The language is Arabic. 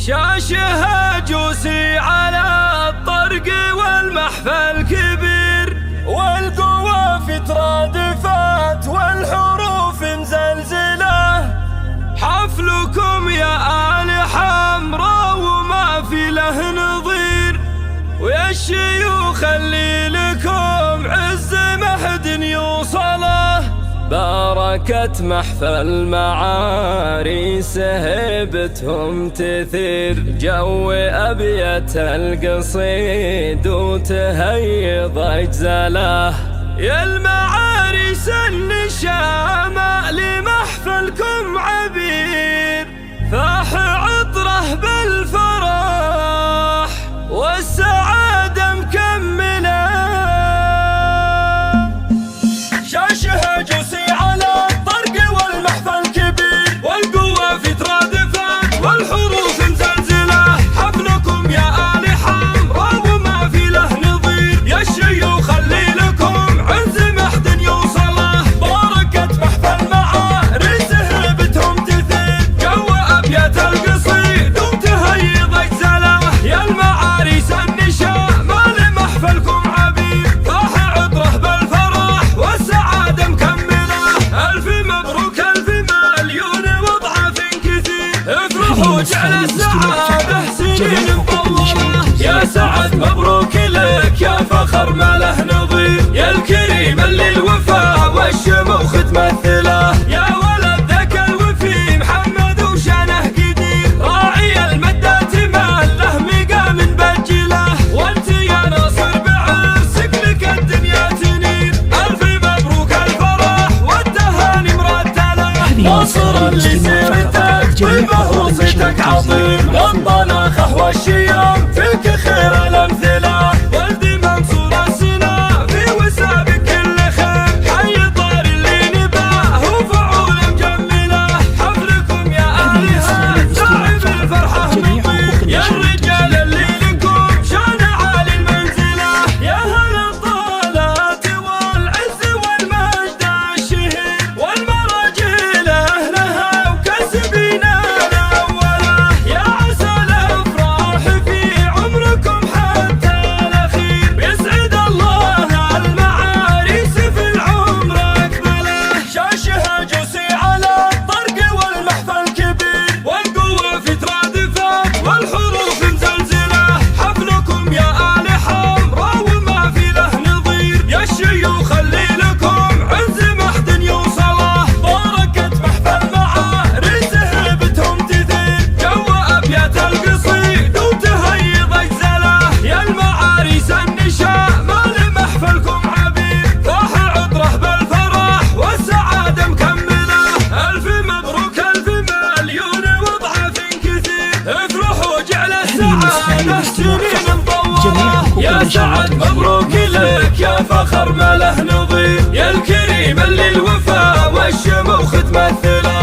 شاشها جوسي على الطرق والمحفل كبير، والقوافي ترادفات والحروف مزلزلة. حفلكم يا آل حمرا وما في له نظير، ويا الشيوخ اللي لكم عز مهد يوصله. بركة محفل معاريس هيبتهم تثير جو أبيات القصيد وتهيض أجزله. يا المعاريس النشامة لمحفلكم عبير، فاح عطره بالفرح والسعادة مكملة. شاشها جوسي على الطرق والمحفل كبير، والقوافي ترادفات والحروف مزلزلة. حفلكم يا آل حمرا وما في له نظير، يا الشيوخ اللي لكم عز محد يوصله. بركة محفل معاريس هيبتهم تثير جو أبيات القصيد وتهيض أجزله. يا المعاريس النشامة لمحفلكم عبير، فاح عطره بالفرح والسعادة مكملة. ألف مبروك ألف مليون وضعاف كثير، افرحوا جعل السعادة سنين مطولة. يا سعد مبروك لك يا فخر ما له نظير، يا الكريم اللي الوفاء والشموخ تمثله. يا ولد ذاك الوفي محمد وشانه قدير، راعي المدات ما له مقام بجله. وانت يا ناصر بعرسك لك الدنيا تنير، ألف مبروك الفرح والتهاني مرتله. ناصر اللي سيرتك طيبة وصيتك عظيم، الطناخة والشيام فيك خير الأمثلة. ولدي منصور السنا في وسابك كل خير، حي طار اللي نباه وفعول مجملة. حفلكم يا آلهة تعب الفرحة نطير، يا الرجال اللي لكم شان عالي المنزلة. يا هل الطالات والعز والمجد الشهير، والمراجل أهلها وكسبنا الأولى. يا عسى الأفراح في عمركم حتى الأخير، بيسعد الله المعاريس في العمر أكمله. شاشها جوسي على الطرق والمحفل كبير، والقوافي ترادفات والحروف مزلزلة. حفلكم يا آل حمرا وما في له نظير، يا الشيوخ اللي لكم عز محد يوصله. بركة محفل معاريس هيبتهم تثير جو أبيات القصيد وتهيض أجزله. يا المعاريس النشامة لمحفلكم عبير، فاح عطره بالفرح والسعادة مكملة. ألف مبروك ألف مليون وضعاف كثير، افرحوا جعل السعادة سنين مطولة. يا سعد مبروك لك يا فخر ما له نظير، يا الكريم اللي الوفاء والشموخ تمثله.